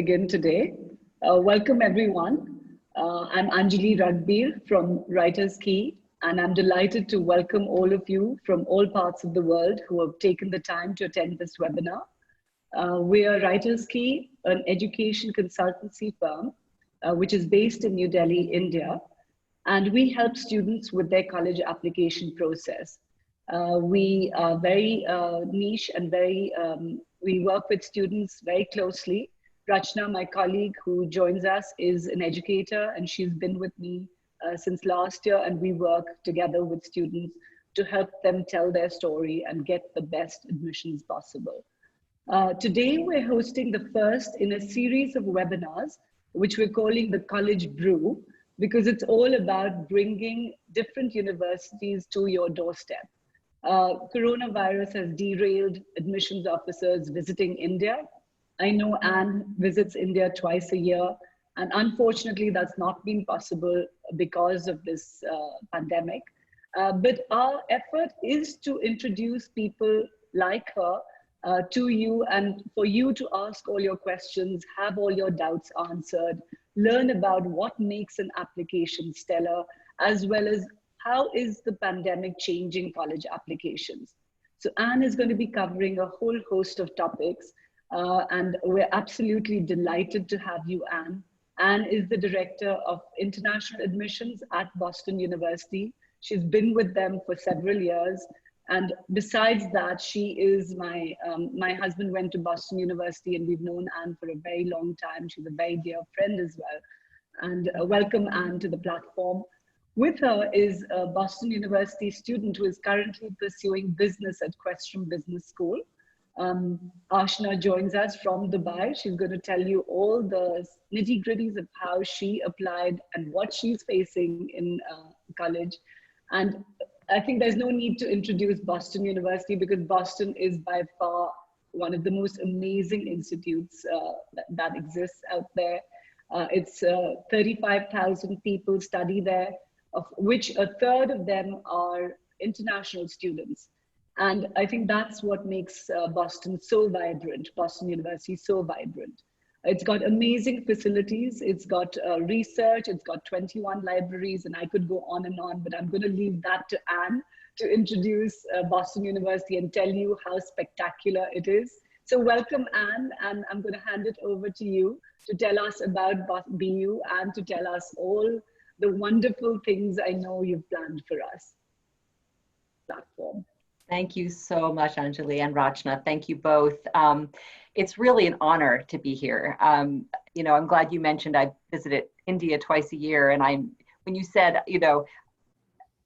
Begin today. Welcome everyone. I'm Anjali Ragbir from WritersQi, and I'm delighted to welcome all of you from all parts of the world who have taken the time to attend this webinar. We are WritersQi, an education consultancy firm, which is based in New Delhi, India, and we help students with their college application process. We are very niche and we work with students very closely. Rachna, my colleague who joins us, is an educator, and she's been with me since last year, and we work together with students to help them tell their story and get the best admissions possible. Today, we're hosting the first in a series of webinars, which we're calling the College Brew, because it's all about bringing different universities to your doorstep. Coronavirus has derailed admissions officers visiting India. I know Anne visits India twice a year, and unfortunately that's not been possible because of this pandemic. But our effort is to introduce people like her to you, and for you to ask all your questions, have all your doubts answered, learn about what makes an application stellar, as well as how is the pandemic changing college applications. So Anne is going to be covering a whole host of topics, and we're absolutely delighted to have you, Anne. Anne is the Director of International Admissions at Boston University. She's been with them for several years. And besides that, she is my husband went to Boston University, and we've known Anne for a very long time. She's a very dear friend as well. And welcome, Anne, to the platform. With her is a Boston University student who is currently pursuing business at Question Business School. Ashna joins us from Dubai. She's going to tell you all the nitty-gritties of how she applied and what she's facing in college. And I think there's no need to introduce Boston University, because Boston is by far one of the most amazing institutes that exists out there. It's 35,000 people study there, of which a third of them are international students. And I think that's what makes Boston so vibrant, Boston University so vibrant. It's got amazing facilities, it's got research, it's got 21 libraries, and I could go on, but I'm going to leave that to Anne to introduce Boston University and tell you how spectacular it is. So welcome, Anne, and I'm going to hand it over to you to tell us about BU and to tell us all the wonderful things I know you've planned for us. Platform. Thank you so much, Anjali and Rachna. Thank you both. It's really an honor to be here. You know, I'm glad you mentioned I visited India twice a year, and when you said, you know,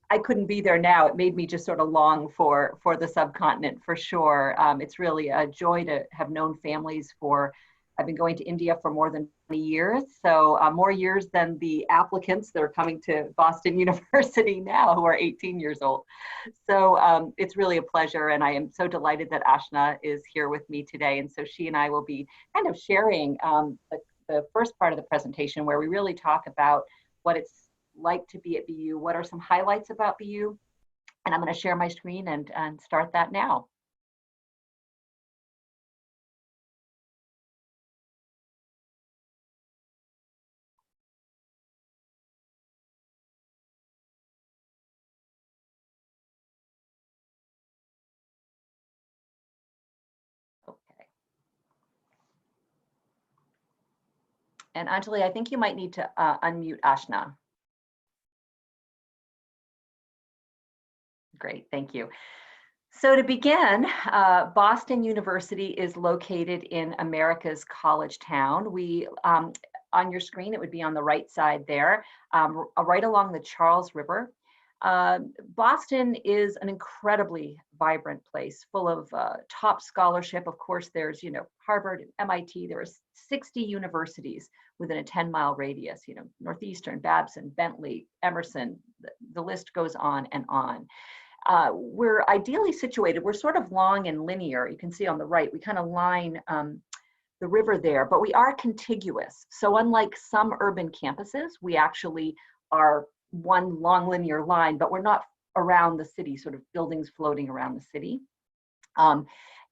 I couldn't be there now, it made me just sort of long for the subcontinent for sure. It's really a joy to have known families I've been going to India for more than 20 years, so more years than the applicants that are coming to Boston University now, who are 18 years old. So it's really a pleasure, and I am so delighted that Ashna is here with me today. And so she and I will be kind of sharing the first part of the presentation, where we really talk about what it's like to be at BU, what are some highlights about BU, and I'm going to share my screen and start that now. And Anjali, I think you might need to unmute Ashna. Great, thank you. So to begin, Boston University is located in America's college town. On your screen, it would be on the right side there, right along the Charles River. Boston is an incredibly vibrant place, full of top scholarship. Of course, there's, you know, Harvard and MIT. There are 60 universities within a 10-mile radius, you know, Northeastern, Babson, Bentley, Emerson, the list goes on and on. We're ideally situated, we're sort of long and linear. You can see on the right, we kind of line the river there, but we are contiguous. So unlike some urban campuses, we actually are one long linear line, but we're not around the city, sort of buildings floating around the city.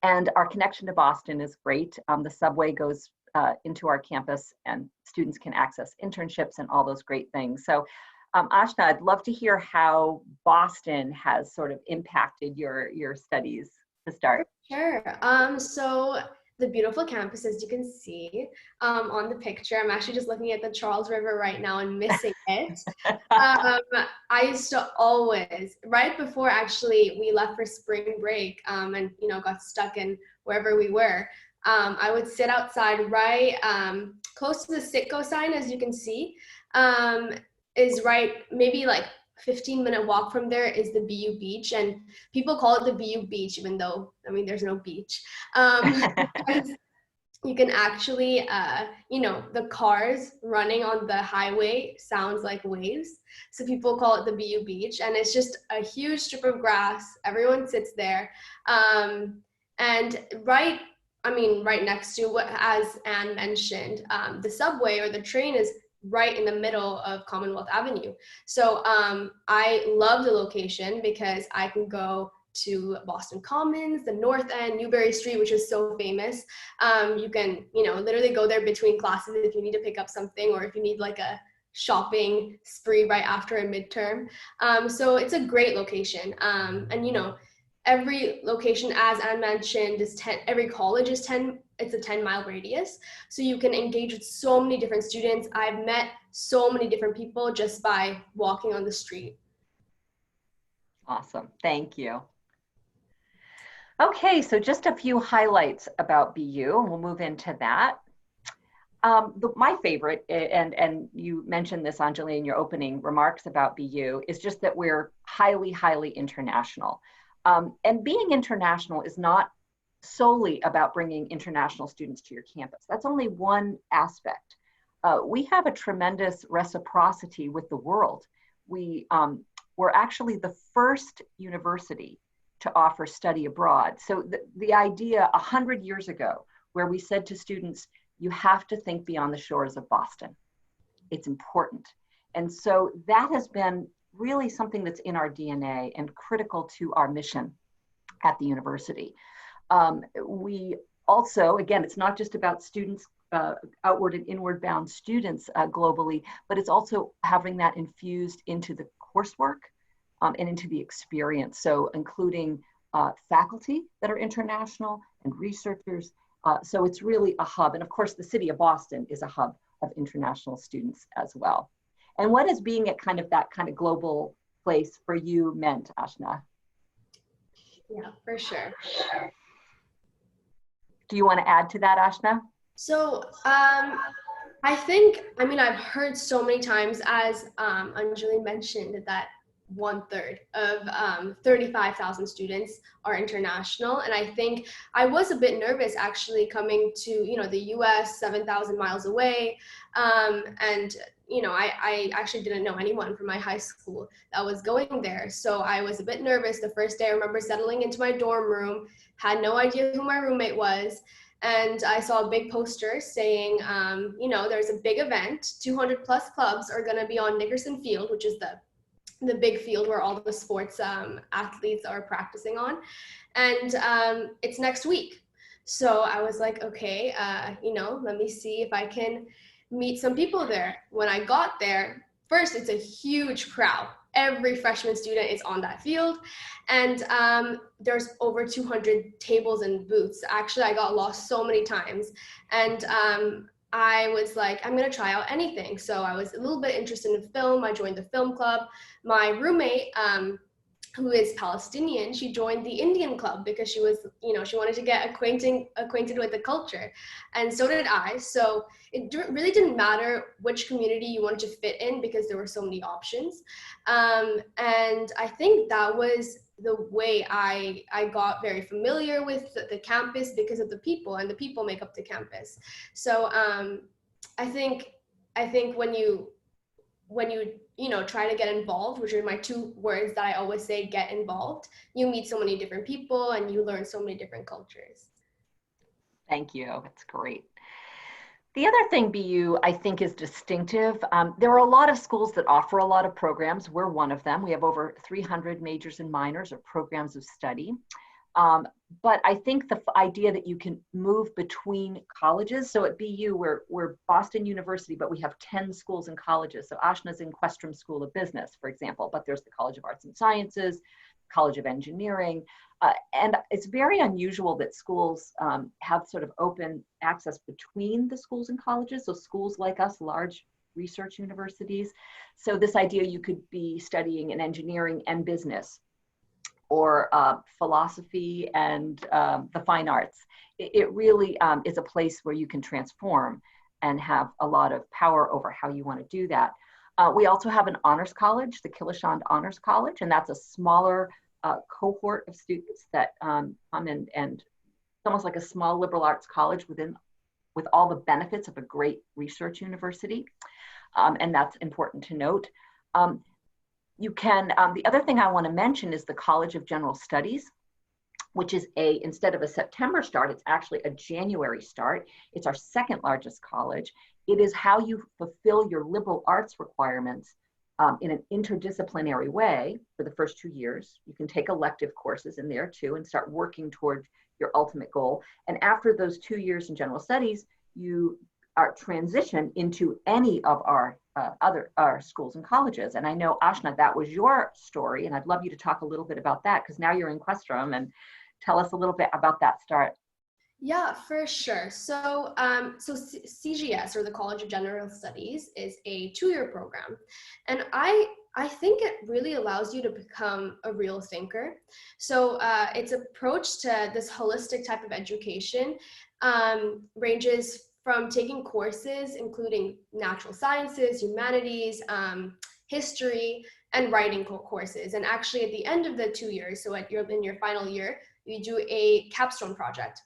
And our connection to Boston is great. The subway goes into our campus, and students can access internships and all those great things. So Ashna, I'd love to hear how Boston has sort of impacted your studies to start. Sure. So the beautiful campus, as you can see on the picture, I'm actually just looking at the Charles River right now and missing it. I used to always, right before actually we left for spring break and got stuck in wherever we were, I would sit outside right close to the Sitco sign, as you can see, is right maybe like 15-minute walk from there is the BU beach, and people call it the BU beach even though there's no beach. You can actually the cars running on the highway sounds like waves, so people call it the BU beach, and it's just a huge strip of grass. Everyone sits there, and right next to what, as Anne mentioned, the subway or the train is right in the middle of Commonwealth Avenue. So I love the location because I can go to Boston Commons, the North End, Newbury Street, which is so famous. You can, literally go there between classes if you need to pick up something, or if you need like a shopping spree right after a midterm. So it's a great location. And every location, as Anne mentioned, is every college is 10, it's a 10-mile radius. So you can engage with so many different students. I've met so many different people just by walking on the street. Awesome, thank you. Okay, so just a few highlights about BU, and we'll move into that. My favorite, and you mentioned this, Anjali, in your opening remarks about BU, is just that we're highly, highly international. And being international is not solely about bringing international students to your campus. That's only one aspect. We have a tremendous reciprocity with the world. We're actually the first university to offer study abroad. So the idea 100 years ago, where we said to students, you have to think beyond the shores of Boston. It's important. And so that has been really something that's in our DNA and critical to our mission at the university. We also, again, it's not just about students, outward and inward bound students globally, but it's also having that infused into the coursework and into the experience. So including faculty that are international and researchers. So it's really a hub. And of course, the city of Boston is a hub of international students as well. And what has being at that kind of global place for you meant, Ashna? Yeah, for sure. Do you want to add to that, Ashna? So I think, I've heard so many times, as Anjali mentioned, that 1/3 of 35,000 students are international. And I think I was a bit nervous actually coming to, the US, 7,000 miles away. And I actually didn't know anyone from my high school that was going there. So I was a bit nervous the first day. I remember settling into my dorm room, had no idea who my roommate was. And I saw a big poster saying, there's a big event, 200 plus clubs are gonna be on Nickerson Field, which is the big field where all the sports athletes are practicing on. And it's next week. So I was like, okay, let me see if I can meet some people there. When I got there, first, it's a huge crowd. Every freshman student is on that field. And there's over 200 tables and booths. Actually, I got lost so many times. And I was like, I'm gonna try out anything. So I was a little bit interested in film. I joined the film club. My roommate, who is Palestinian, she joined the Indian club because she was, she wanted to get acquainted with the culture. And so did I. So it really didn't matter which community you wanted to fit in because there were so many options. And I think that was the way I got very familiar with the campus because of the people, and the people make up the campus. So I think when you try to get involved, which are my two words that I always say, get involved, you meet so many different people and you learn so many different cultures. Thank you, that's great. The other thing BU, I think, is distinctive. There are a lot of schools that offer a lot of programs. We're one of them. We have over 300 majors and minors or programs of study. But I think the idea that you can move between colleges, so at BU, we're Boston University, but we have 10 schools and colleges. So Ashna's in Questrom School of Business, for example, but there's the College of Arts and Sciences, College of Engineering. And it's very unusual that schools have sort of open access between the schools and colleges. So schools like us, large research universities. So this idea you could be studying in engineering and business, or philosophy and the fine arts. It really is a place where you can transform and have a lot of power over how you want to do that. We also have an honors college, the Killeshond Honors College, and that's a smaller cohort of students that come in, and it's almost like a small liberal arts college with all the benefits of a great research university. And that's important to note. You can, the other thing I want to mention is the College of General Studies, which is instead of a September start, it's actually a January start. It's our second largest college. It is how you fulfill your liberal arts requirements in an interdisciplinary way for the first 2 years. You can take elective courses in there too and start working toward your ultimate goal. And after those 2 years in general studies, you are transitioned into any of our our schools and colleges. And I know, Ashna, that was your story, and I'd love you to talk a little bit about that, because now you're in Questrom, and tell us a little bit about that start. Yeah, for sure. So, CGS, or the College of General Studies, is a 2-year program, and I think it really allows you to become a real thinker. So its approach to this holistic type of education ranges from taking courses including natural sciences, humanities, history, and writing courses. And actually, at the end of the 2 years, so in your final year, you do a capstone project.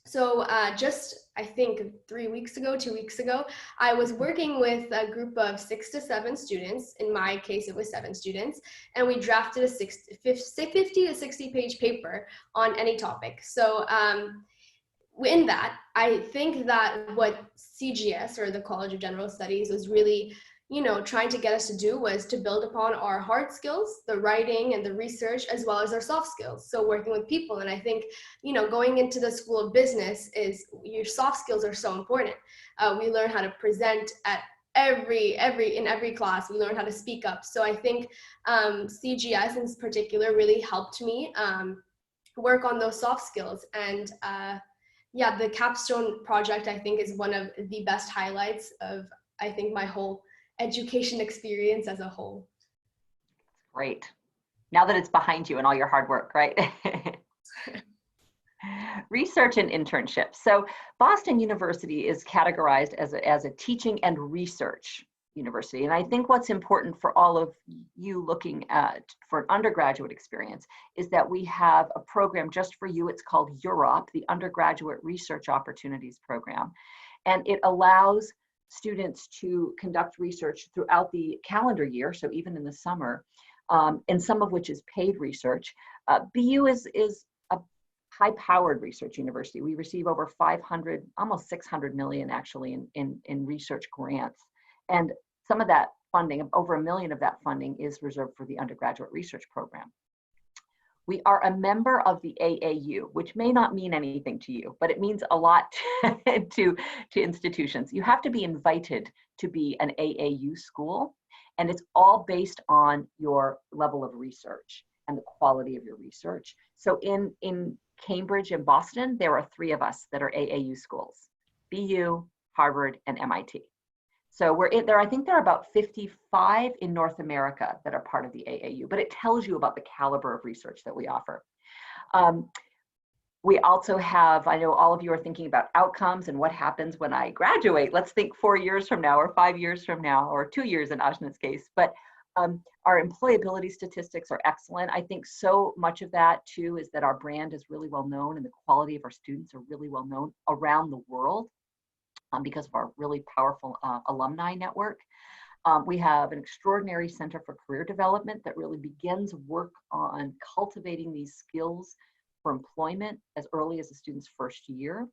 So just, I think 2 weeks ago, I was working with a group of 6 to 7 students. In my case, it was 7 students, and we drafted a 50 to 60 page paper on any topic. So in that, I think that what CGS, or the College of General Studies, was really, trying to get us to do was to build upon our hard skills, the writing and the research, as well as our soft skills. So working with people. And I think, going into the School of Business, your soft skills are so important. We learn how to present at in every class. We learn how to speak up. So I think CGS in particular really helped me work on those soft skills. And yeah, the capstone project, I think, is one of the best highlights of, I think, my whole education experience as a whole. Great. Now that it's behind you and all your hard work, right? Research and internships. So Boston University is categorized as a teaching and research university. And I think what's important for all of you looking for an undergraduate experience is that we have a program just for you. It's called UROP, the Undergraduate Research Opportunities Program. And it allows students to conduct research throughout the calendar year, so even in the summer, and some of which is paid research. BU is a high-powered research university. We receive over 500, almost 600 million actually in research grants. And some of that funding, over $1 million of that funding, is reserved for the undergraduate research program. We are a member of the AAU, which may not mean anything to you, but it means a lot to institutions. You have to be invited to be an AAU school, and it's all based on your level of research and the quality of your research. So in Cambridge and Boston, there are 3 of us that are AAU schools: BU, Harvard, and MIT. So we're in there. I think there are about 55 in North America that are part of the AAU, but it tells you about the caliber of research that we offer. We also have, I know all of you are thinking about outcomes and what happens when I graduate. Let's think 4 years from now, or 5 years from now, or 2 years in Ashna's case. But our employability statistics are excellent. I think so much of that too is that our brand is really well known, and the quality of our students are really well known around the world. Because of our really powerful alumni network. We have an extraordinary Center for Career Development that really begins work on cultivating these skills for employment as early as a student's first year.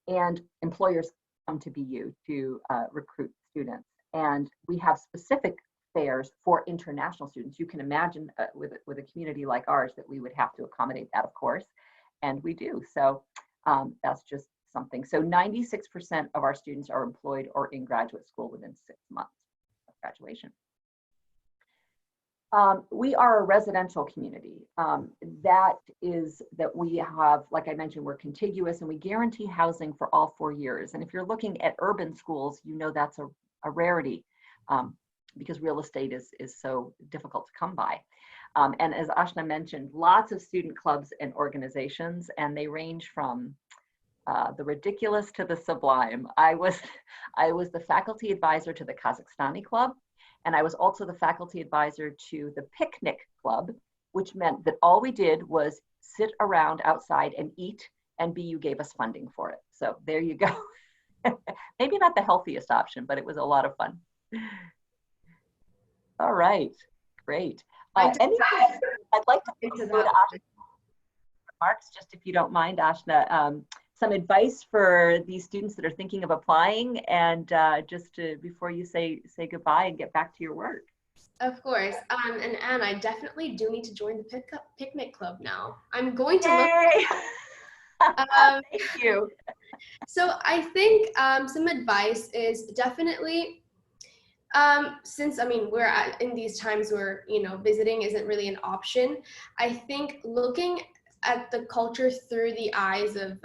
And employers come to BU to recruit students. And we have specific fairs for international students. You can imagine with a community like ours that we would have to accommodate that, of course. and we do. So that's just something. So 96% of our students are employed or in graduate school within 6 months of graduation. We are a residential community. That is that we have, like I mentioned, we're contiguous and we guarantee housing for all 4 years. And if you're looking at urban schools, you know that's a rarity because real estate is so difficult to come by. And as Ashna mentioned, lots of student clubs and organizations, and they range from the ridiculous to the sublime. I was the faculty advisor to the Kazakhstani Club, and I was also the faculty advisor to the Picnic Club, which meant that all we did was sit around outside and eat, and BU gave us funding for it. So there you go. Maybe not the healthiest option, but it was a lot of fun. All right, great. Anything I'd like to conclude Ashna's remarks, just if you don't mind, Ashna, some advice for these students that are thinking of applying, and just before you say goodbye and get back to your work. Of course. And Anne, I definitely do need to join the picnic club now. I'm going to look. Thank you. So I think some advice is definitely, since we're in these times where visiting isn't really an option. I think looking at the culture through the eyes of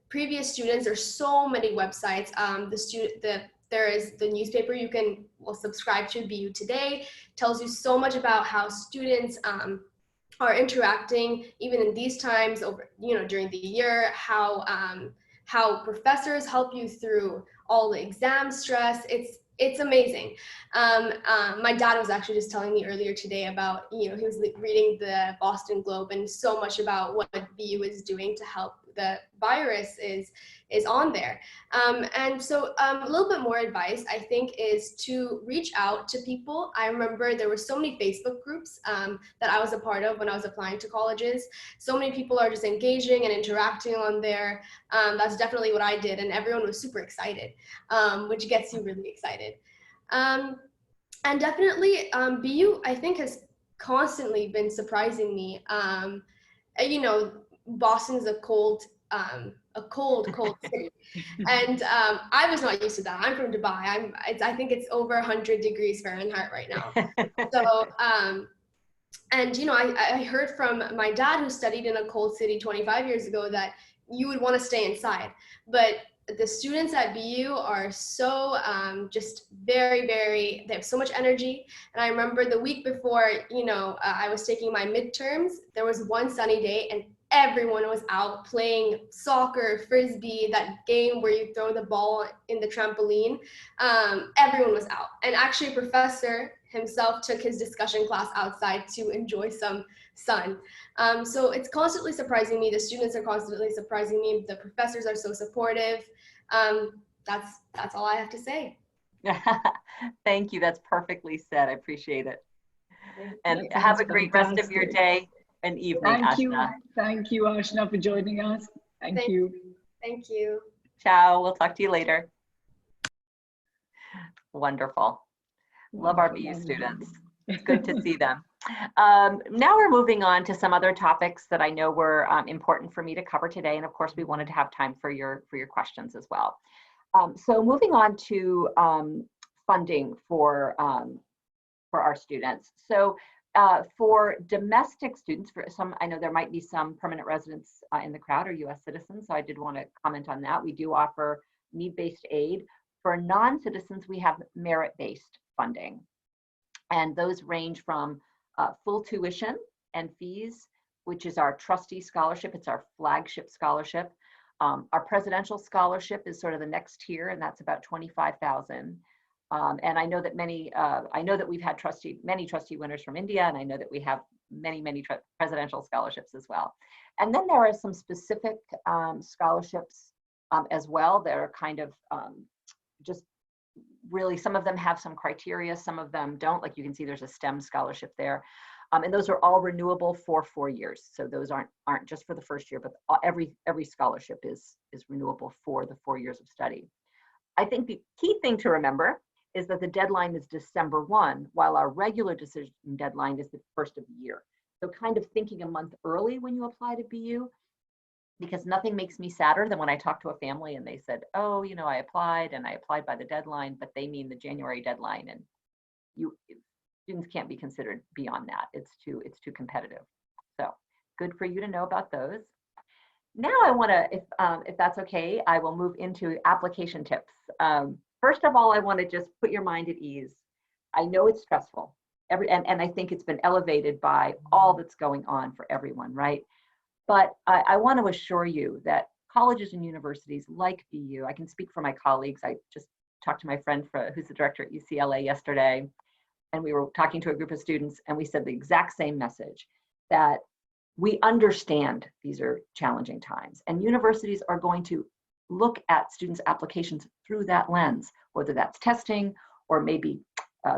previous students. There's so many websites. There is the newspaper you can subscribe to, BU Today, tells you so much about how students are interacting even in these times over during the year, how professors help you through all the exam stress. It's amazing. My dad was actually just telling me earlier today about, he was reading the Boston Globe and so much about what BU is doing to help the virus is on there. And so a little bit more advice, I think, is to reach out to people. I remember there were so many Facebook groups that I was a part of when I was applying to colleges. So many people are just engaging and interacting on there. That's definitely what I did, and everyone was super excited, which gets you really excited. And definitely BU, I think, has constantly been surprising me. Boston's a cold city, and I was not used to that. I'm from Dubai. I think it's over 100 degrees Fahrenheit right now. So and I heard from my dad, who studied in a cold city 25 years ago, that you would want to stay inside. But the students at BU are so just very, very, they have so much energy. And I remember the week before, I was taking my midterms, there was one sunny day and everyone was out playing soccer, frisbee, that game where you throw the ball in the trampoline. Everyone was out. And actually a professor himself took his discussion class outside to enjoy some sun. So it's constantly surprising me. The students are constantly surprising me. The professors are so supportive. That's all I have to say. Thank you. That's perfectly said. I appreciate it. And have a great rest of your day and evening, Ashna. Thank you, Ashna, for joining us. Thank you. Thank you. Ciao. We'll talk to you later. Wonderful. Love our BU students. It's good to see them. Now we're moving on to some other topics that I know were important for me to cover today. And of course, we wanted to have time for your questions as well. So moving on to funding for our students. So for domestic students, for some, I know there might be some permanent residents in the crowd or US citizens, so I did want to comment on that. We do offer need-based aid. For non-citizens, we have merit-based funding. And those range from full tuition and fees, which is our trustee scholarship. It's our flagship scholarship. Our presidential scholarship is sort of the next tier, and that's about $25,000. And I know that I know that we've had many trustee winners from India, and I know that we have many presidential scholarships as well. And then there are some specific scholarships as well that are kind of just really, some of them have some criteria, some of them don't. Like you can see there's a STEM scholarship there. And those are all renewable for 4 years. So those aren't just for the first year, but every scholarship is renewable for the 4 years of study. I think the key thing to remember is that the deadline is December 1, while our regular decision deadline is the first of the year. So kind of thinking a month early when you apply to BU, because nothing makes me sadder than when I talk to a family and they said, oh, you know, I applied by the deadline, but they mean the January deadline, and students can't be considered beyond that. It's too competitive. So good for you to know about those. Now I want to, if that's okay, I will move into application tips. First of all, I want to just put your mind at ease. I know it's stressful, and I think it's been elevated by all that's going on for everyone, right? But I want to assure you that colleges and universities like BU, I can speak for my colleagues. I just talked to my friend who's the director at UCLA yesterday, and we were talking to a group of students, and we said the exact same message, that we understand these are challenging times, and universities are going to look at students' applications through that lens, whether that's testing or maybe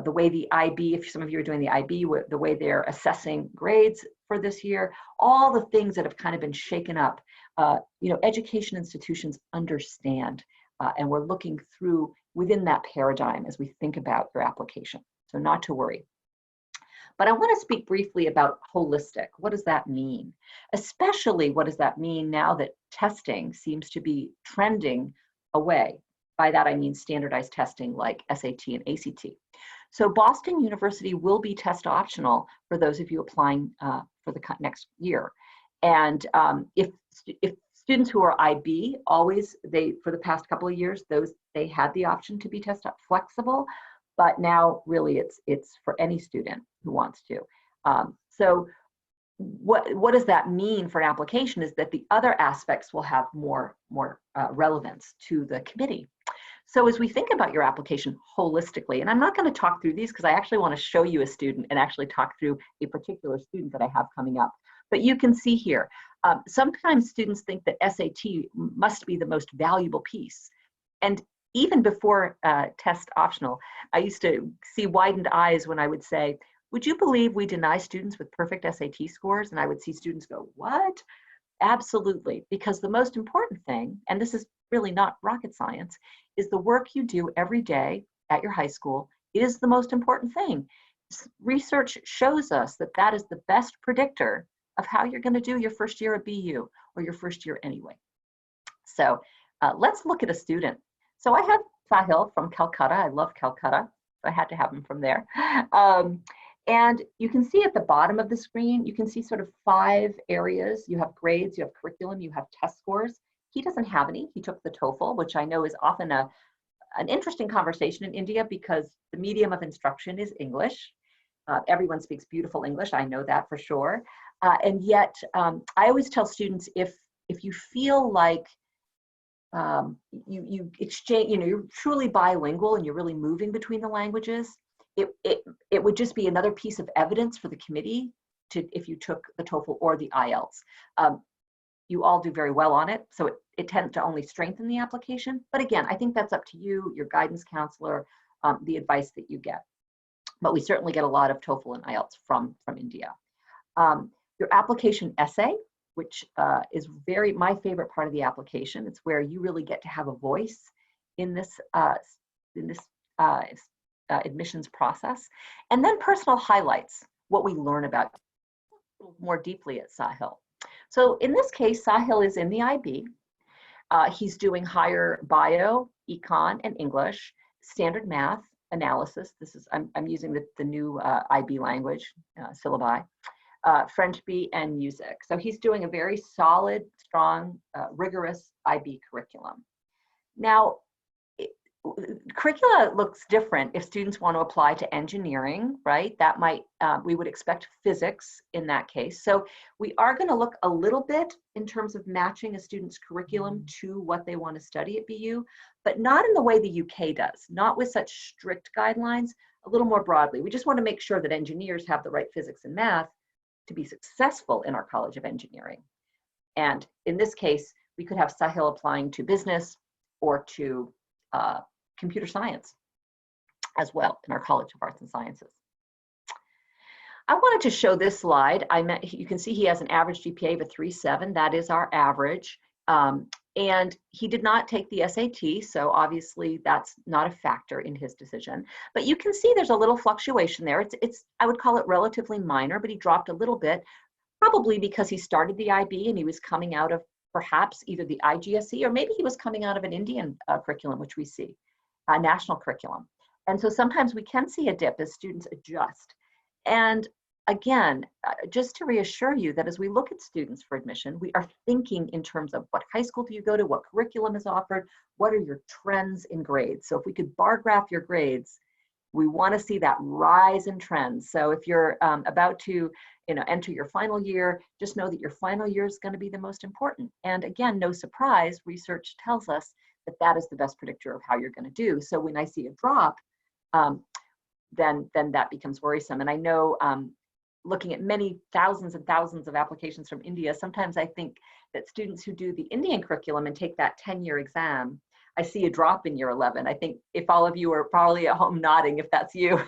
the way the IB, if some of you are doing the IB, the way they're assessing grades for this year, all the things that have kind of been shaken up. Education institutions understand, and we're looking through within that paradigm as we think about your application. So not to worry. But I want to speak briefly about holistic. What does that mean? Especially, what does that mean now that testing seems to be trending away? By that, I mean standardized testing like SAT and ACT. So Boston University will be test optional for those of you applying for the next year. And if students who are IB, for the past couple of years, they had the option to be test flexible, but now really it's for any student who wants to. So what does that mean for an application is that the other aspects will have more relevance to the committee. So as we think about your application holistically, and I'm not going to talk through these because I actually want to show you a student and actually talk through a particular student that I have coming up. But you can see here, sometimes students think that SAT must be the most valuable piece. And even before test optional, I used to see widened eyes when I would say, would you believe we deny students with perfect SAT scores? And I would see students go, what? Absolutely, because the most important thing, and this is really not rocket science, is the work you do every day at your high school is the most important thing. Research shows us that that is the best predictor of how you're going to do your first year at BU or your first year anyway. So let's look at a student. So I have Sahil from Calcutta. I love Calcutta, so I had to have him from there. And you can see at the bottom of the screen, you can see sort of 5 areas. You have grades, you have curriculum, you have test scores. He doesn't have any. He took the TOEFL, which I know is often an interesting conversation in India because the medium of instruction is English. Everyone speaks beautiful English. I know that for sure. And yet, I always tell students, if you feel like you exchange, you're truly bilingual and you're really moving between the languages, it would just be another piece of evidence for the committee if you took the TOEFL or the IELTS. You all do very well on it, so it tends to only strengthen the application. But again, I think that's up to you, your guidance counselor, the advice that you get. But we certainly get a lot of TOEFL and IELTS from India. Your application essay, which is my favorite part of the application. It's where you really get to have a voice in this admissions process. And then personal highlights, what we learn about more deeply at Sahil. So in this case, Sahil is in the IB. He's doing higher bio, econ, and English, standard math, analysis. I'm using the new IB language, syllabi, French B, and music. So he's doing a very solid, strong, rigorous IB curriculum. Now, curricula looks different if students want to apply to engineering, right? That might, we would expect physics in that case. So we are going to look a little bit in terms of matching a student's curriculum to what they want to study at BU, but not in the way the UK does, not with such strict guidelines, a little more broadly. We just want to make sure that engineers have the right physics and math to be successful in our College of Engineering. And in this case, we could have Sahil applying to business or to computer science as well in our College of Arts and Sciences. I wanted to show this slide. You can see he has an average GPA of a 3.7. That is our average. And he did not take the SAT, so obviously that's not a factor in his decision. But you can see there's a little fluctuation there. It's I would call it relatively minor, but he dropped a little bit, probably because he started the IB and he was coming out of perhaps either the IGSE or maybe he was coming out of an Indian curriculum, which we see, a national curriculum. And so sometimes we can see a dip as students adjust. And again, just to reassure you that as we look at students for admission, we are thinking in terms of what high school do you go to, what curriculum is offered, what are your trends in grades. So if we could bar graph your grades, we want to see that rise in trends. So if you're about to enter your final year, just know that your final year is going to be the most important. And again, no surprise, research tells us that that is the best predictor of how you're going to do. So when I see a drop, then that becomes worrisome. And I know looking at many thousands and thousands of applications from India, sometimes I think that students who do the Indian curriculum and take that 10-year exam, I see a drop in year 11. I think if all of you are probably at home nodding, if that's you.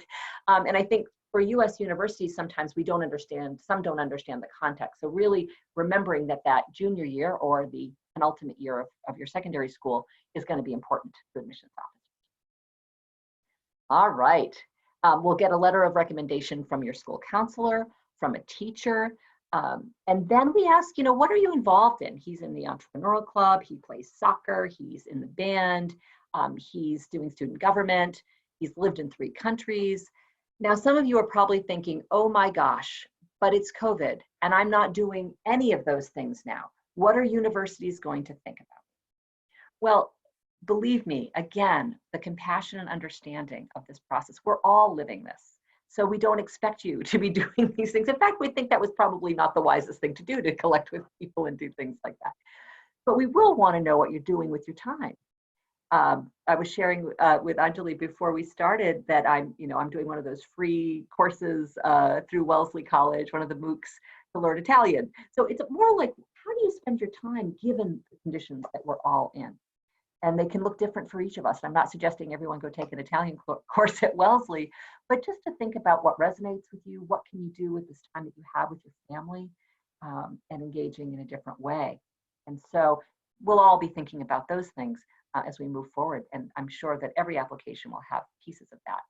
And I think for US universities, sometimes we don't understand, some don't understand the context. So really remembering that that junior year or the penultimate year of your secondary school is going to be important to admissions officers. All right. We'll get a letter of recommendation from your school counselor, from a teacher, and then we ask, what are you involved in? He's in the entrepreneurial club, he plays soccer, he's in the band, he's doing student government, he's lived in 3 countries. Now, some of you are probably thinking, oh my gosh, but it's COVID, and I'm not doing any of those things now. What are universities going to think about? Well, believe me, again, the compassion and understanding of this process, we're all living this. So we don't expect you to be doing these things. In fact, we think that was probably not the wisest thing to do, to collect with people and do things like that. But we will want to know what you're doing with your time. I was sharing with Anjali before we started that I'm doing one of those free courses through Wellesley College, one of the MOOCs to learn Italian. So it's more like, how do you spend your time given the conditions that we're all in? And they can look different for each of us. I'm not suggesting everyone go take an Italian course at Wellesley, but just to think about what resonates with you, what can you do with this time that you have with your family, and engaging in a different way. And so we'll all be thinking about those things as we move forward. And I'm sure that every application will have pieces of that.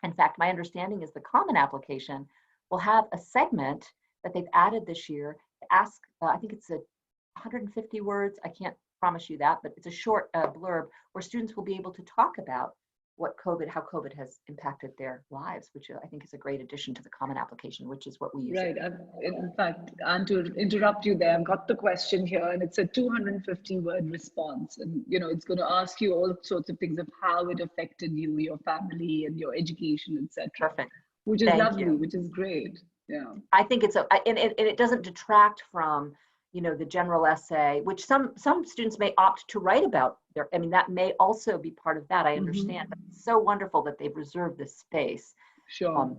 In fact, my understanding is the Common application will have a segment that they've added this year to ask, I think it's 150 words, I can't promise you that, but it's a short blurb where students will be able to talk about how COVID has impacted their lives, which I think is a great addition to the Common application, which is what we use. Right. In fact, and to interrupt you there, I've got the question here, and it's a 250-word response, and it's going to ask you all sorts of things of how it affected you, your family, and your education, etc. Perfect. Which is lovely, you. which is great. Yeah. I think and it doesn't detract from the general essay, which some students may opt to write about that may also be part of that. I understand. But it's so wonderful that they've reserved this space. Sure.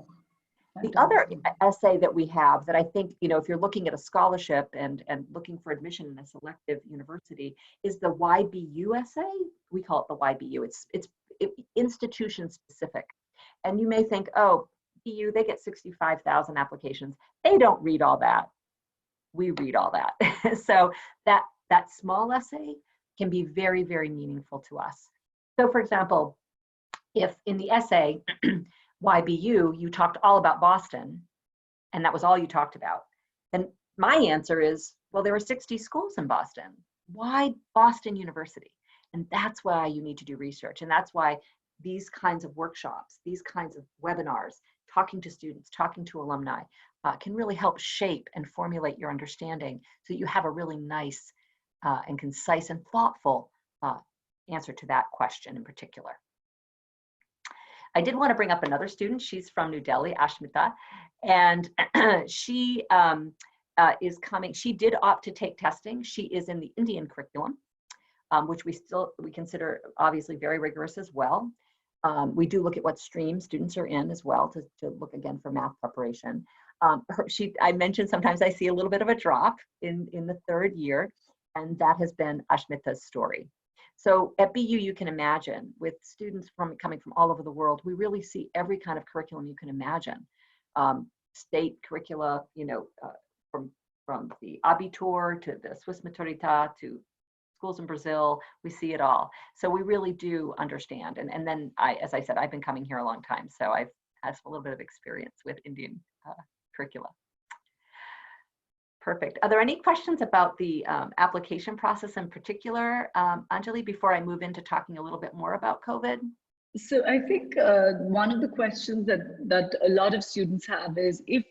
The other essay that we have that I think, if you're looking at a scholarship and looking for admission in a selective university, is the YBU essay. We call it the YBU. It's institution specific. And you may think, oh, BU, they get 65,000 applications. They don't read all that. We read all that. So that small essay can be very, very meaningful to us. So for example, if in the essay, YBU, you talked all about Boston, and that was all you talked about, then my answer is, well, there are 60 schools in Boston. Why Boston University? And that's why you need to do research. And that's why these kinds of workshops, these kinds of webinars, talking to students, talking to alumni, can really help shape and formulate your understanding so that you have a really nice and concise and thoughtful answer to that question in particular. I did want to bring up another student. She's from New Delhi, Ashmita, and she is coming. She did opt to take testing. She is in the Indian curriculum, which we consider obviously very rigorous as well. We do look at what stream students are in as well to look again for math preparation. I mentioned sometimes I see a little bit of a drop in the 3rd year, and that has been Ashmita's story. So at BU, you can imagine, with students coming from all over the world, we really see every kind of curriculum you can imagine. State curricula, from the Abitur to the Swiss Maturita to schools in Brazil, we see it all. So we really do understand. And then as I said, I've been coming here a long time, so I've had a little bit of experience with Indian curricula. Perfect. Are there any questions about the application process in particular, Anjali, before I move into talking a little bit more about COVID? So I think one of the questions that a lot of students have is, if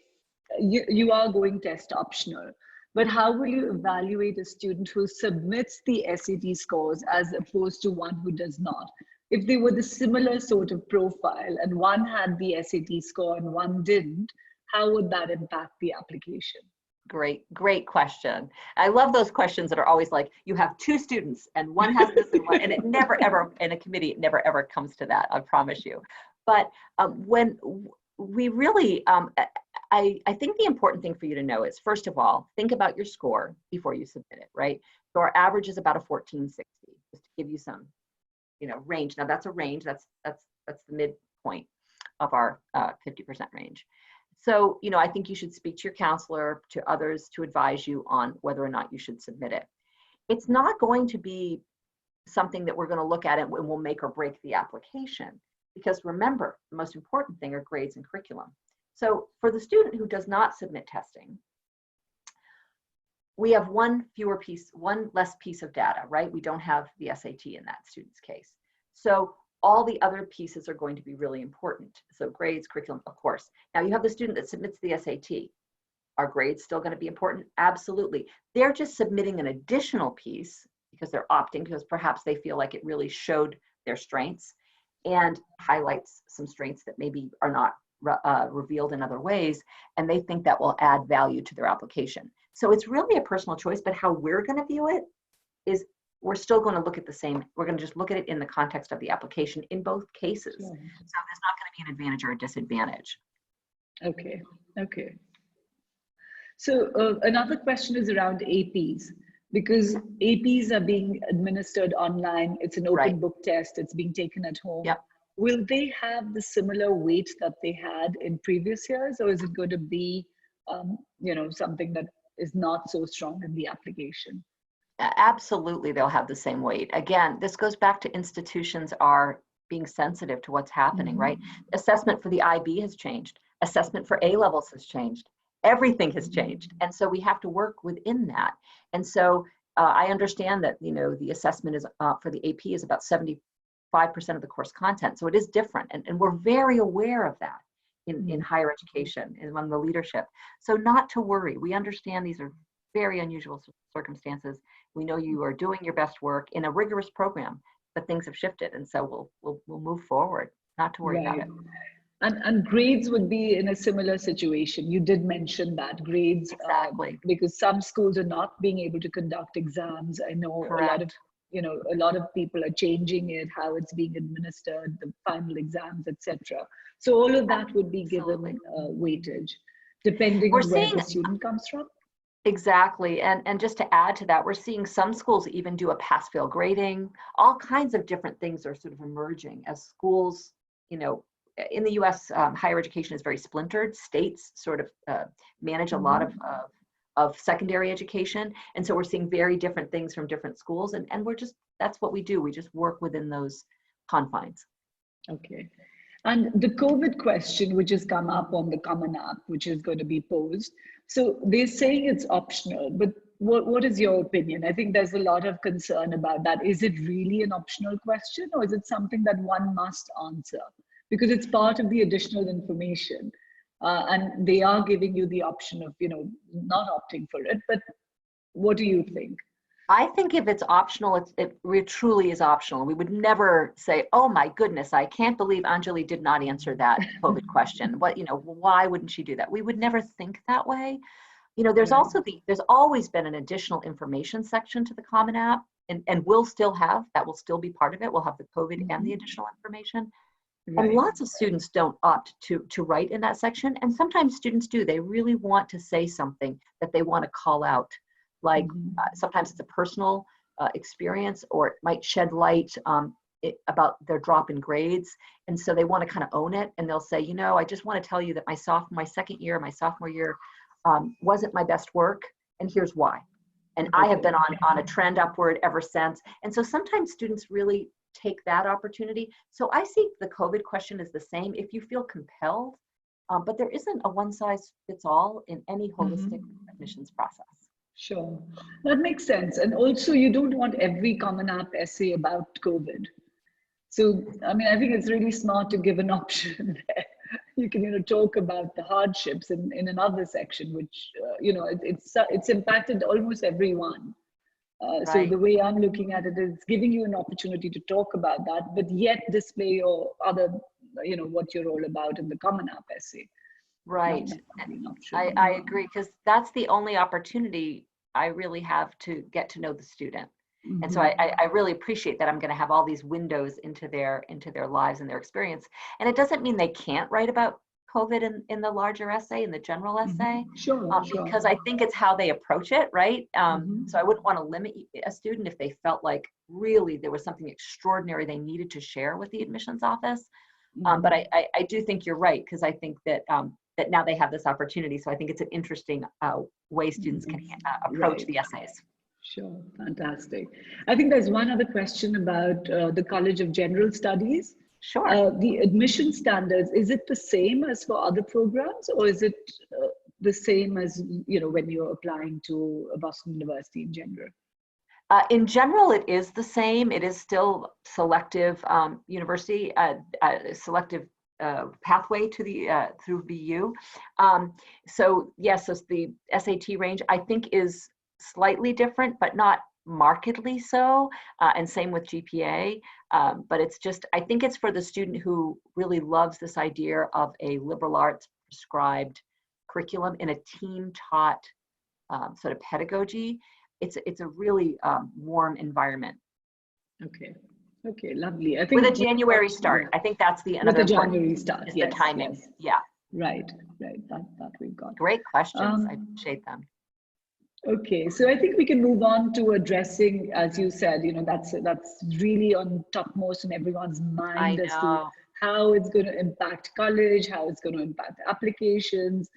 you are going test optional, but how will you evaluate a student who submits the SAT scores as opposed to one who does not? If they were the similar sort of profile and one had the SAT score and one didn't, how would that impact the application? Great question. I love those questions that are always like, you have two students and one has this and one, and it never ever, in a committee, it never ever comes to that, I promise you. But when we really, I think the important thing for you to know is, first of all, think about your score before you submit it, right? So our average is about a 1460, just to give you some, range. Now that's a range, that's the midpoint of our 50% range. So, I think you should speak to your counselor, to others, to advise you on whether or not you should submit it. It's not going to be something that we're going to look at and will make or break the application, because remember, the most important thing are grades and curriculum. So for the student who does not submit testing, we have one less piece of data, right? We don't have the SAT in that student's case. So all the other pieces are going to be really important. So grades, curriculum, of course. Now you have the student that submits the SAT. Are grades still going to be important? Absolutely. They're just submitting an additional piece because they're opting, because perhaps they feel like it really showed their strengths and highlights some strengths that maybe are not revealed in other ways, and they think that will add value to their application. So it's really a personal choice, but how we're going to view it is, we're still going to look at the same, we're going to just look at it in the context of the application in both cases. Sure. So there's not going to be an advantage or a disadvantage. Okay. So another question is around APs, because APs are being administered online. It's an open book test. It's being taken at home. Yep. Will they have the similar weight that they had in previous years, or is it going to be, something that is not so strong in the application? Absolutely, they'll have the same weight. Again, this goes back to institutions are being sensitive to what's happening, right? Assessment for the IB has changed. Assessment for A levels has changed. Everything has changed. And so we have to work within that. And so I understand that, the assessment is for the AP is about 75% of the course content. So it is different. And we're very aware of that in higher education and among the leadership. So not to worry. We understand these are very unusual circumstances. We know you are doing your best work in a rigorous program, but things have shifted, and so we'll move forward. Not to worry about it. And grades would be in a similar situation. You did mention that grades, exactly, because some schools are not being able to conduct exams. I know correct. a lot of people are changing it, how it's being administered, the final exams, etc. So all of that would be given weightage, depending on where the student comes from. Exactly. And just to add to that, we're seeing some schools even do a pass-fail grading. All kinds of different things are sort of emerging as schools, in the US, higher education is very splintered. States sort of manage a lot of secondary education. And so we're seeing very different things from different schools. And that's what we do. We just work within those confines. Okay. And the COVID question, which has come up on the Common App, which is going to be posed. So they're saying it's optional, but what is your opinion? I think there's a lot of concern about that. Is it really an optional question, or is it something that one must answer? Because it's part of the additional information. And they are giving you the option of, not opting for it. But what do you think? I think if it's optional, it truly is optional. We would never say, oh my goodness, I can't believe Anjali did not answer that COVID question. Why wouldn't she do that? We would never think that way. There's also there's always been an additional information section to the Common App, and will still be part of it. We'll have the COVID and the additional information. And lots of students don't opt to write in that section. And sometimes students do. They really want to say something that they want to call out. Like sometimes it's a personal experience, or it might shed light about their drop in grades. And so they want to kind of own it. And they'll say, I just want to tell you that my sophomore year wasn't my best work. And here's why. And I have been on a trend upward ever since. And so sometimes students really take that opportunity. So I see the COVID question as the same if you feel compelled, but there isn't a one size fits all in any holistic admissions process. Sure, that makes sense. And also, you don't want every Common App essay about COVID. So, I mean, I think it's really smart to give an option there. You can, talk about the hardships in another section, which, it's impacted almost everyone. So Right. the way I'm looking at it is giving you an opportunity to talk about that, but yet display your other, what you're all about in the Common App essay. Right. An option. I agree, because that's the only opportunity I really have to get to know the student. And so I really appreciate that I'm going to have all these windows into their lives and their experience. And it doesn't mean they can't write about COVID in the larger essay, in the general essay, Sure. because I think it's how they approach it, right? So I wouldn't want to limit a student if they felt like really there was something extraordinary they needed to share with the admissions office. But I do think you're right, because I think that that now they have this opportunity. So I think it's an interesting way students can approach the essays. Sure, fantastic. I think there's one other question about the College of General Studies. Sure. The admission standards, is it the same as for other programs, or is it the same as, when you're applying to Boston University in general? In general, it is the same. It is still selective university, selective pathway to the through BU. So yes, so the SAT range I think is slightly different, but not markedly so, and same with GPA. But it's just, I think it's for the student who really loves this idea of a liberal arts prescribed curriculum in a team taught sort of pedagogy. It's a really warm environment. Okay, lovely. I think with a January start. I think that's the another with a January start. Is yes, the timing. Yes. Yeah. Right. That we've got. Great questions. I appreciate them. Okay, so I think we can move on to addressing, as you said, that's really on topmost in everyone's mind as to how it's going to impact college, how it's going to impact applications.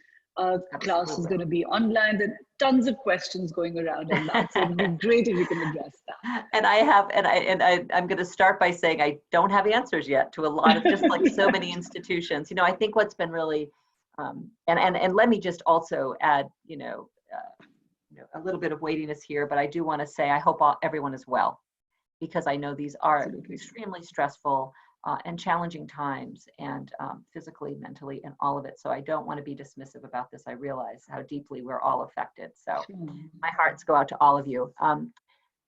Class is going to be online. There are tons of questions going around on that, so it'd be great if you can address that. And I'm going to start by saying I don't have answers yet to a lot of, just like so many institutions. I think what's been really, and let me just also add, a little bit of weightiness here, but I do want to say I hope everyone is well, because I know these are extremely stressful and challenging times, and physically, mentally, and all of it. So I don't want to be dismissive about this. I realize how deeply we're all affected. So my hearts go out to all of you.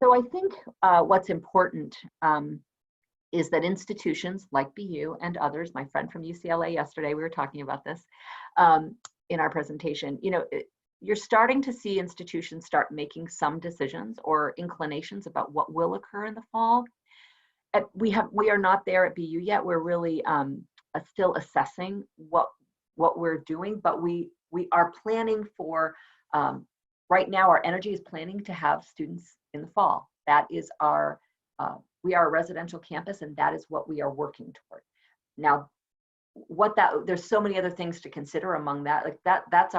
So I think what's important is that institutions like BU and others, my friend from UCLA yesterday, we were talking about this in our presentation, you're starting to see institutions start making some decisions or inclinations about what will occur in the fall. We are not there at BU yet. We're really still assessing what we're doing, but we are planning for, right now our energy is planning to have students in the fall. That is we are a residential campus, and that is what we are working toward. Now, there's so many other things to consider among that, like that's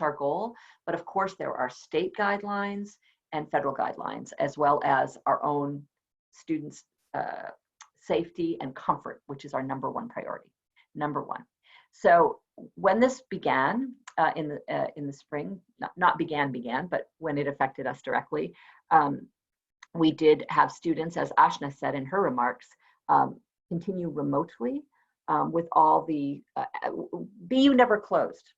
our goal. But of course there are state guidelines and federal guidelines, as well as our own students' safety and comfort, which is our number one priority. Number one. So when this began in the spring, not began, but when it affected us directly, we did have students, as Ashna said in her remarks, continue remotely with all the, BU never closed.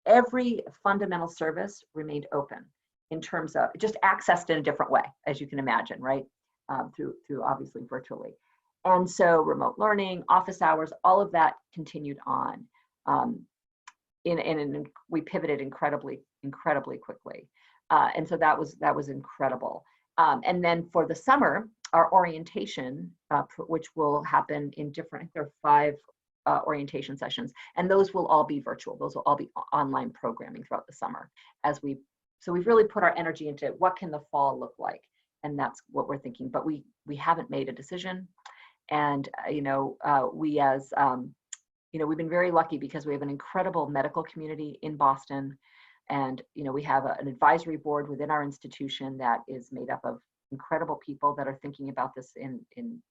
Every fundamental service remained open in terms of just accessed in a different way, as you can imagine, right? Through obviously virtually. And so remote learning, office hours, all of that continued on. We pivoted incredibly quickly. And so that was incredible. And then for the summer, our orientation, which will happen in different, there are 5 orientation sessions, and those will all be virtual. Those will all be online programming throughout the summer. So we've really put our energy into what can the fall look like, and that's what we're thinking. But we haven't made a decision, and we as we've been very lucky because we have an incredible medical community in Boston. And, we have an advisory board within our institution that is made up of incredible people that are thinking about this in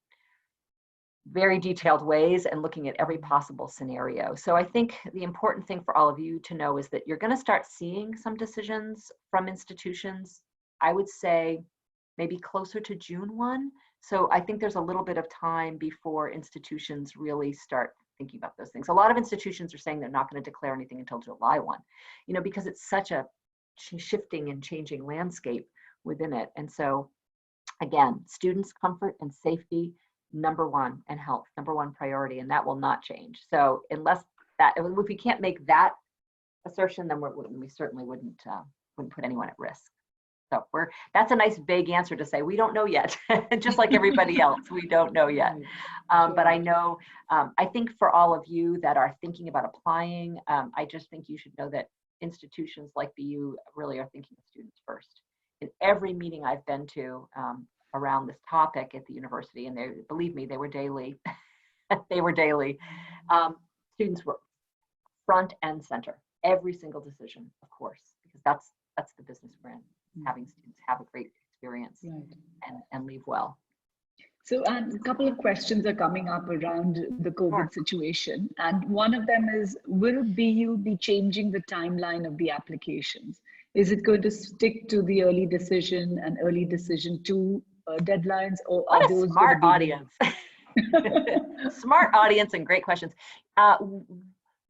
very detailed ways and looking at every possible scenario. So I think the important thing for all of you to know is that you're going to start seeing some decisions from institutions, I would say maybe closer to June 1. So I think there's a little bit of time before institutions really start thinking about those things. A lot of institutions are saying they're not going to declare anything until July 1, because it's such a shifting and changing landscape within it. And so again, students' comfort and safety, number one, and health, number one priority, and that will not change. So unless if we can't make that assertion, then we certainly wouldn't put anyone at risk. So that's a nice vague answer to say we don't know yet, just like everybody else, we don't know yet. But I know, I think for all of you that are thinking about applying, I just think you should know that institutions like BU really are thinking of students first. In every meeting I've been to around this topic at the university, and believe me, they were daily, students were front and center, every single decision, of course, because that's the business we're in. Having students have a great experience and leave well. So a couple of questions are coming up around the COVID situation. And one of them is, will BU be changing the timeline of the applications? Is it going to stick to the early decision and early decision 2 deadlines, or what are a those smart audience? Smart audience and great questions.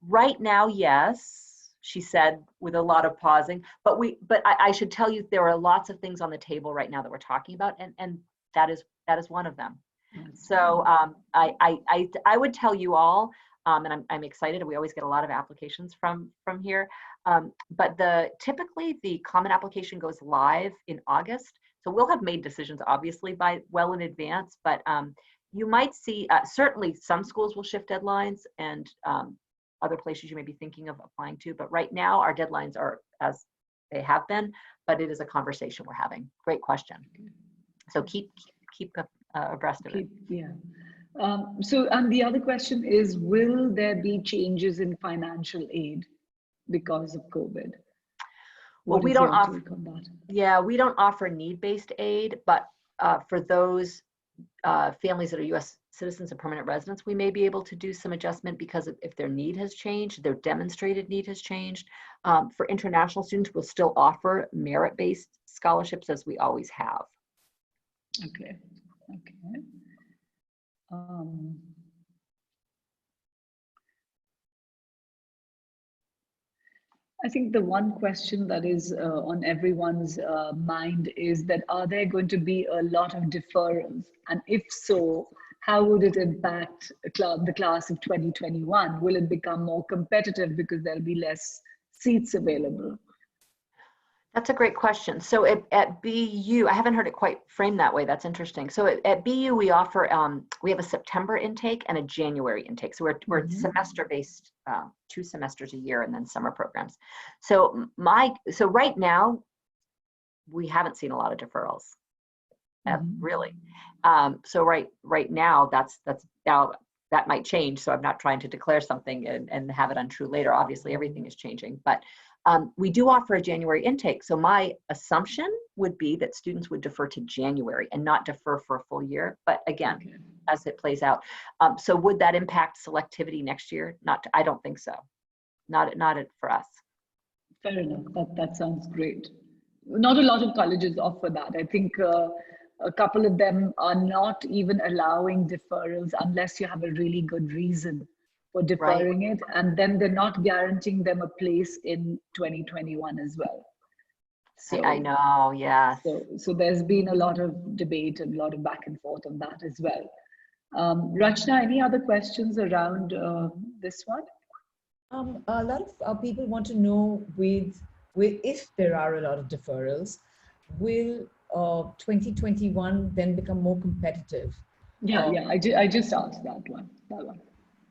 Right now, yes. She said with a lot of pausing, but I should tell you there are lots of things on the table right now that we're talking about, and that is one of them. So I would tell you all, and I'm excited. We always get a lot of applications from here, but typically the common application goes live in August. So we'll have made decisions obviously well in advance, but you might see certainly some schools will shift deadlines and other places you may be thinking of applying to, but right now our deadlines are as they have been, but it is a conversation we're having. Great question. So keep abreast of it. Yeah. So, and the other question is, will there be changes in financial aid because of COVID? Well, we don't offer, we don't offer need-based aid, but for those families that are U.S. citizens and permanent residents, we may be able to do some adjustment because if their need has changed, their demonstrated need has changed. For international students, we'll still offer merit-based scholarships as we always have. Okay. I think the one question that is on everyone's mind is that, are there going to be a lot of deferrals? And if so, how would it impact the class of 2021? Will it become more competitive because there'll be less seats available? That's a great question. So at BU, I haven't heard it quite framed that way. That's interesting. So at BU, we offer, we have a September intake and a January intake. So we're semester-based, 2 semesters a year, and then summer programs. So right now, we haven't seen a lot of deferrals, really. So right now, that's now that might change. So I'm not trying to declare something and have it untrue later. Obviously, everything is changing, but we do offer a January intake. So my assumption would be that students would defer to January and not defer for a full year. But again, as it plays out. So would that impact selectivity next year? I don't think so. Not for us. Fair enough. That sounds great. Not a lot of colleges offer that. I think a couple of them are not even allowing deferrals unless you have a really good reason for deferring it, and then they're not guaranteeing them a place in 2021 as well. So I know, yeah. So there's been a lot of debate and a lot of back and forth on that as well. Rachna, any other questions around this one? A lot of people want to know with if there are a lot of deferrals, will 2021 then become more competitive? Yeah, I just asked that one.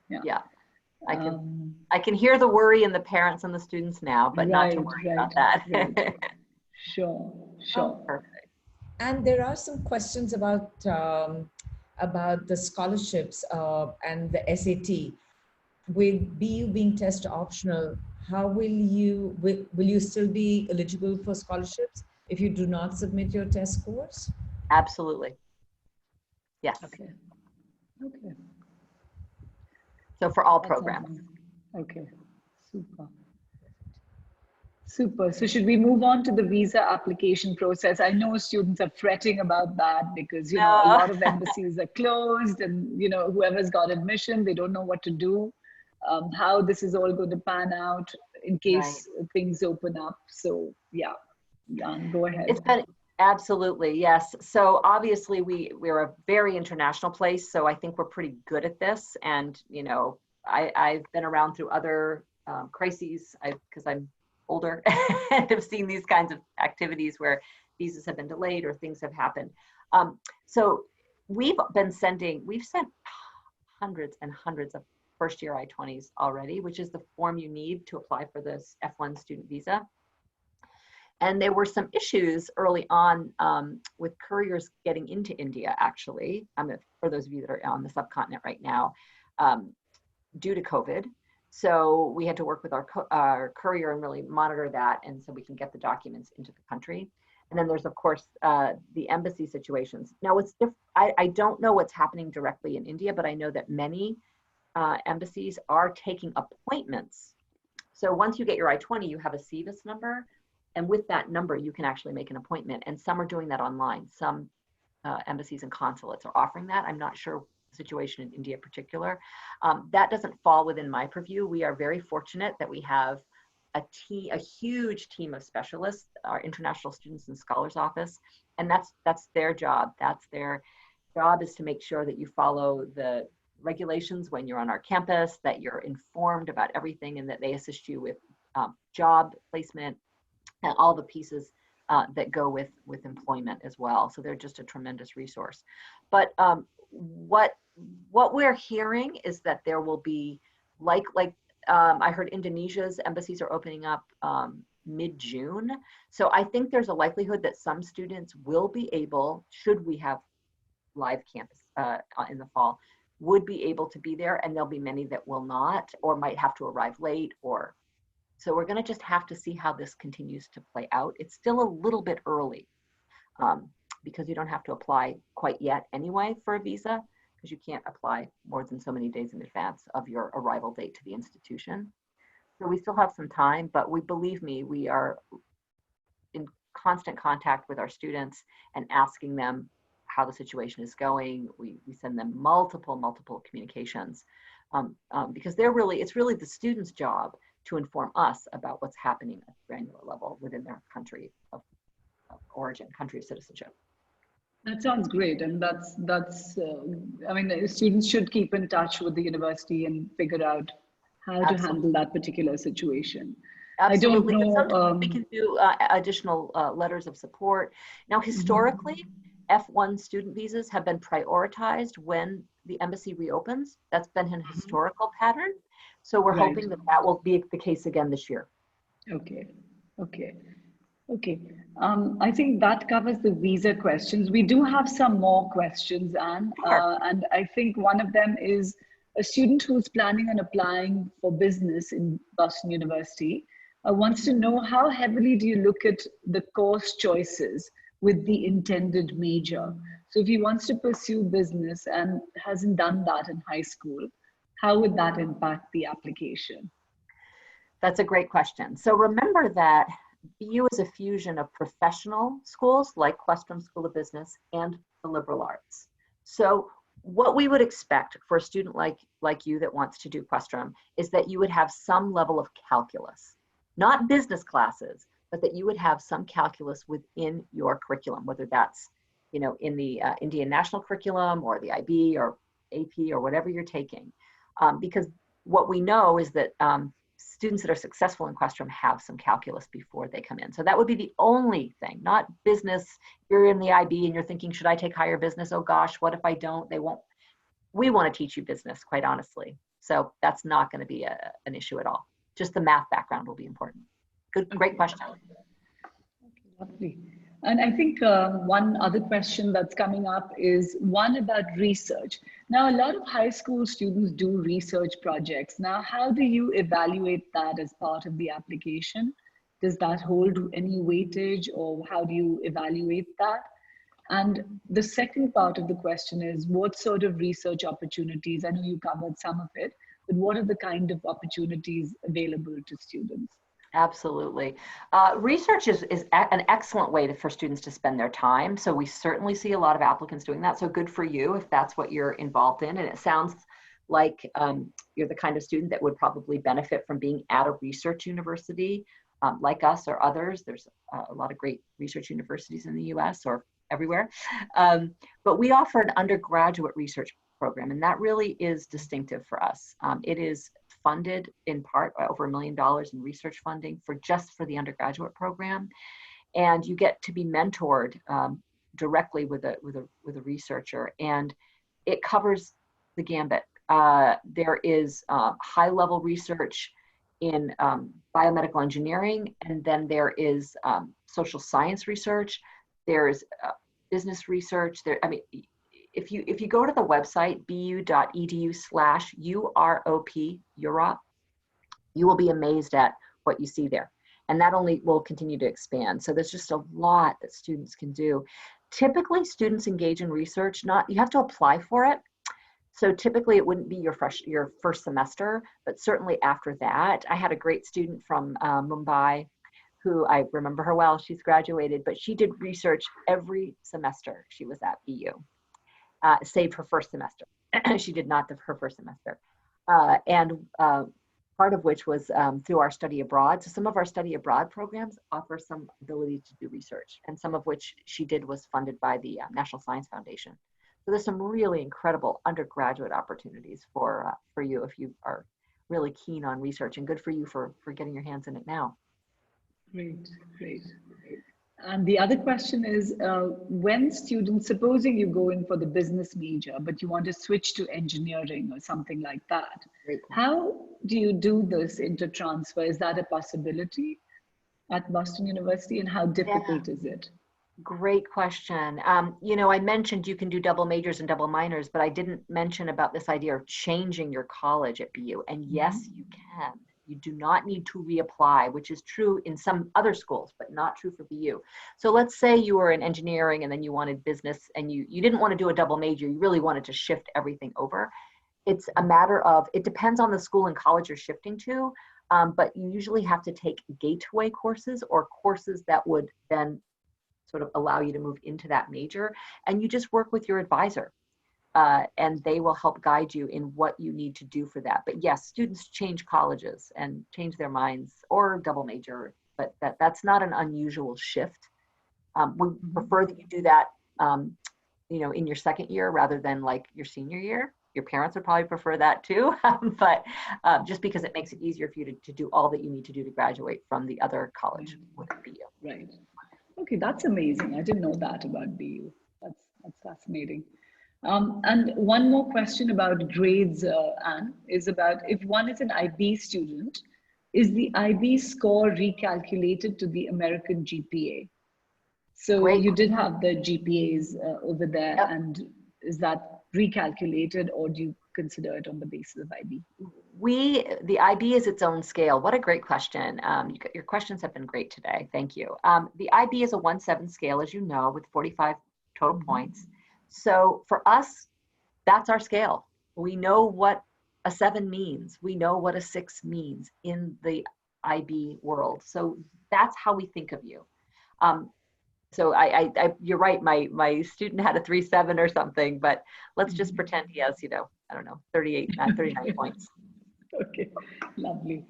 Yeah. I can hear the worry in the parents and the students now, but not to worry about that. Sure. Perfect. And there are some questions about the scholarships and the SAT. with BU being test optional, how will you still be eligible for scholarships if you do not submit your test scores? Absolutely. Yes. Okay. Okay. So for all That sounds programs. nice. Okay. Super. Super. So should we move on to the visa application process? I know students are fretting about that because, you know, a No. lot of embassies are closed and, you know, whoever's got admission, they don't know what to do, how this is all going to pan out in Right. case things open up. So yeah, Jan, go ahead. It's been absolutely, yes. So obviously we're a very international place. So I think we're pretty good at this. And, you know, I've been around through other crises because I'm older and have seen these kinds of activities where visas have been delayed or things have happened. So we've sent hundreds and hundreds of first year I-20s already, which is the form you need to apply for this F1 student visa. And there were some issues early on with couriers getting into India, actually, for those of you that are on the subcontinent right now, due to COVID. So we had to work with our courier and really monitor that, and so we can get the documents into the country. And then there's, of course, the embassy situations. Now, I don't know what's happening directly in India, but I know that many embassies are taking appointments. So once you get your I-20, you have a CVIS number. And with that number, you can actually make an appointment. And some are doing that online. Some embassies and consulates are offering that. I'm not sure the situation in India in particular. That doesn't fall within my purview. We are very fortunate that we have a huge team of specialists, our International Students and Scholars Office. And that's their job. That's their job, is to make sure that you follow the regulations when you're on our campus, that you're informed about everything, and that they assist you with job placement, and all the pieces that go with employment as well. So they're just a tremendous resource. But what we're hearing is that there will be, I heard Indonesia's embassies are opening up mid-June. So I think there's a likelihood that some students will be able, should we have live campus in the fall, would be able to be there, and there'll be many that will not, or might have to arrive late, or so we're going to just have to see how this continues to play out. It's still a little bit early because you don't have to apply quite yet anyway for a visa, because you can't apply more than so many days in advance of your arrival date to the institution. So we still have some time, but believe me, we are in constant contact with our students and asking them how the situation is going. We send them multiple communications because it's really the student's job to inform us about what's happening at the granular level within their country of origin, country of citizenship. That sounds great, and that's. I mean, students should keep in touch with the university and figure out how to handle that particular situation. Absolutely. I don't know. Sometimes we can do additional letters of support. Now, historically, F1 student visas have been prioritized when the embassy reopens. That's been a historical pattern. So we're hoping that will be the case again this year. Okay. I think that covers the visa questions. We do have some more questions, Anne. Sure. And I think one of them is a student who's planning on applying for business in Boston University wants to know, how heavily do you look at the course choices with the intended major? So if he wants to pursue business and hasn't done that in high school, how would that impact the application? That's a great question. So remember that BU is a fusion of professional schools like Questrom School of Business and the liberal arts. So what we would expect for a student like you that wants to do Questrom is that you would have some level of calculus, not business classes, but that you would have some calculus within your curriculum, whether that's, you know, in the Indian National Curriculum or the IB or AP or whatever you're taking. Because what we know is that students that are successful in Questrom have some calculus before they come in. So that would be the only thing, not business. You're in the IB and you're thinking, should I take higher business? Oh gosh, what if I don't? They won't. We want to teach you business, quite honestly. So that's not going to be an issue at all. Just the math background will be important. Great question. Okay, lovely. And I think one other question that's coming up is one about research. Now, a lot of high school students do research projects. Now, how do you evaluate that as part of the application? Does that hold any weightage, or how do you evaluate that? And the second part of the question is, what sort of research opportunities? I know you covered some of it, but what are the kind of opportunities available to students? Absolutely. Research is an excellent way for students to spend their time. So we certainly see a lot of applicants doing that. So good for you if that's what you're involved in. And it sounds like you're the kind of student that would probably benefit from being at a research university like us or others. There's a lot of great research universities in the US or everywhere. But we offer an undergraduate research program, and that really is distinctive for us. It is funded in part by over $1 million in research funding for the undergraduate program, and you get to be mentored directly with a researcher, and it covers the gambit. There is high-level research in biomedical engineering, and then there is social science research. There's business research. If you go to the website bu.edu/UROP, Europe, you will be amazed at what you see there. And that only will continue to expand. So there's just a lot that students can do. Typically, students engage in research, you have to apply for it. So typically it wouldn't be your first semester, but certainly after that. I had a great student from Mumbai who I remember her well. She's graduated, but she did research every semester she was at BU. Save her first semester. She did not her first semester. And part of which was through our study abroad. So some of our study abroad programs offer some ability to do research, and some of which she did was funded by the National Science Foundation. So there's some really incredible undergraduate opportunities for you if you are really keen on research, and good for you for getting your hands in it now. Great, great. And the other question is, when students, supposing you go in for the business major, but you want to switch to engineering or something like that, how do you do this intertransfer? Is that a possibility at Boston University, and how difficult is it? Great question. I mentioned you can do double majors and double minors, but I didn't mention about this idea of changing your college at BU. And yes, you can. You do not need to reapply, which is true in some other schools, but not true for BU. So let's say you were in engineering and then you wanted business, and you didn't want to do a double major, you really wanted to shift everything over. It's a matter of, it depends on the school and college you're shifting to, but you usually have to take gateway courses or courses that would then sort of allow you to move into that major, and you just work with your advisor. And they will help guide you in what you need to do for that. But yes, students change colleges and change their minds or double major, but that's not an unusual shift. We prefer that you do that, in your second year rather than like your senior year. Your parents would probably prefer that too, but just because it makes it easier for you to do all that you need to do to graduate from the other college with BU. Right. Okay, that's amazing. I didn't know that about BU. That's fascinating. And one more question about grades, Anne, is about if one is an IB student, is the IB score recalculated to the American GPA? So Great. You did have the GPAs over there, Yep. and is that recalculated, or do you consider it on the basis of IB? The IB is its own scale. What a great question. Your questions have been great today. Thank you. The IB is a 1-7 scale, as you know, with 45 total points. So for us, that's our scale. We know what a 7 means. We know what a 6 means in the IB world. So that's how we think of you. So you're right. My student had a 3.7 or something, but let's just pretend he has, 39 points. Okay, lovely.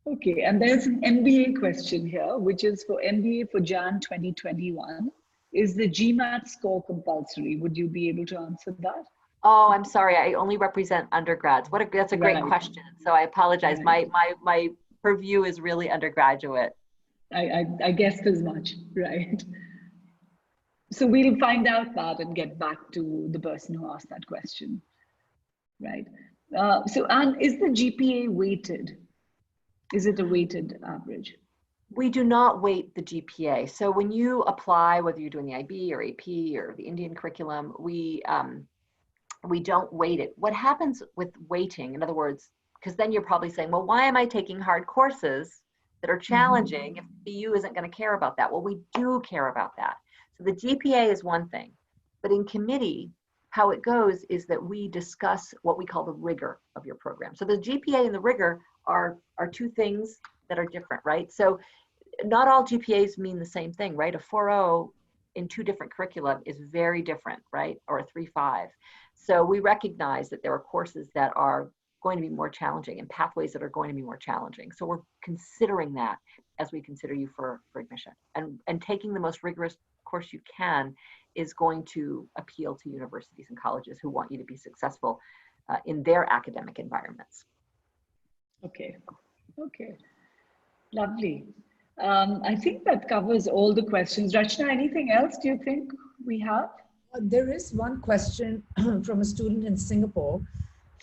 Okay, and there's an MBA question here, which is for MBA for Jan 2021. Is the GMAT score compulsory? Would you be able to answer that? Oh, I'm sorry. I only represent undergrads. That's a great Right. question. So I apologize. Right. My purview is really undergraduate. I guessed as much, right? So we'll find out that and get back to the person who asked that question, right? So Anne, is the GPA weighted? Is it a weighted average? We do not weight the GPA. So when you apply, whether you're doing the IB or AP or the Indian curriculum, we don't weight it. What happens with weighting, in other words, because then you're probably saying, well, why am I taking hard courses that are challenging if BU isn't going to care about that? Well, we do care about that. So the GPA is one thing, but in committee, how it goes is that we discuss what we call the rigor of your program. So the GPA and the rigor are two things that are different, right? So not all GPAs mean the same thing, right? A 4.0 in two different curriculum is very different, right? Or a 3.5. So we recognize that there are courses that are going to be more challenging and pathways that are going to be more challenging. So we're considering that as we consider you for admission. And taking the most rigorous course you can is going to appeal to universities and colleges who want you to be successful in their academic environments. Okay, okay, lovely. I think that covers all the questions. Rachna, anything else do you think we have? There is one question from a student in Singapore.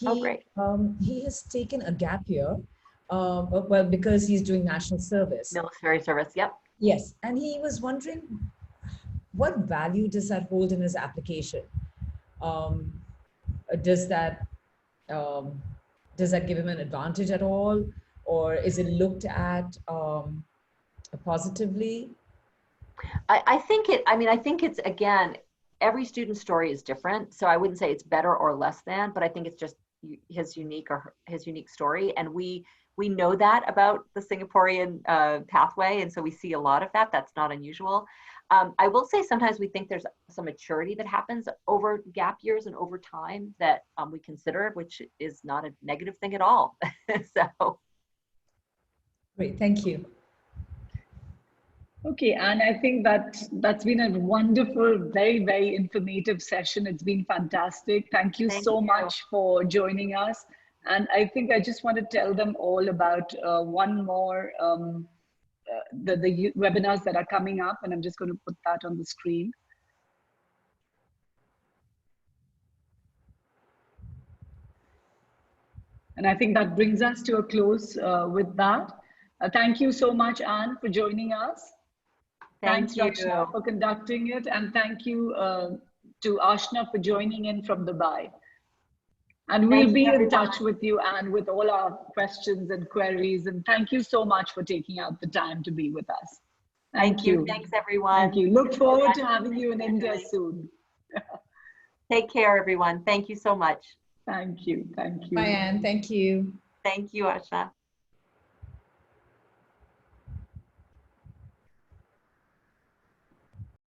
Great. He has taken a gap year, well, because he's doing national service. Military service, yep. Yes, and he was wondering, what value does that hold in his application? Does that give him an advantage at all, or is it looked at positively? I think it's, again, every student's story is different. So I wouldn't say it's better or less than, but I think it's just his unique story. And we know that about the Singaporean pathway. And so we see a lot of that. That's not unusual. I will say sometimes we think there's some maturity that happens over gap years and over time that we consider, which is not a negative thing at all. So. Great, thank you. Okay, and I think that's been a wonderful, very, very informative session. It's been fantastic. Thank you so much for joining us. And I think I just want to tell them all about one more, the webinars that are coming up, and I'm just going to put that on the screen. And I think that brings us to a close with that. Thank you so much, Anne, for joining us. Thanks, Rachna, for conducting it. And thank you to Ashna for joining in from Dubai. And we'll be in touch with you, Anne, with all our questions and queries. And thank you so much for taking out the time to be with us. Thank you. Thanks, everyone. Thank you. Look forward to having you in India soon. Take care, everyone. Thank you so much. Thank you. Thank you. Bye, Anne. Thank you. Thank you, Ashna.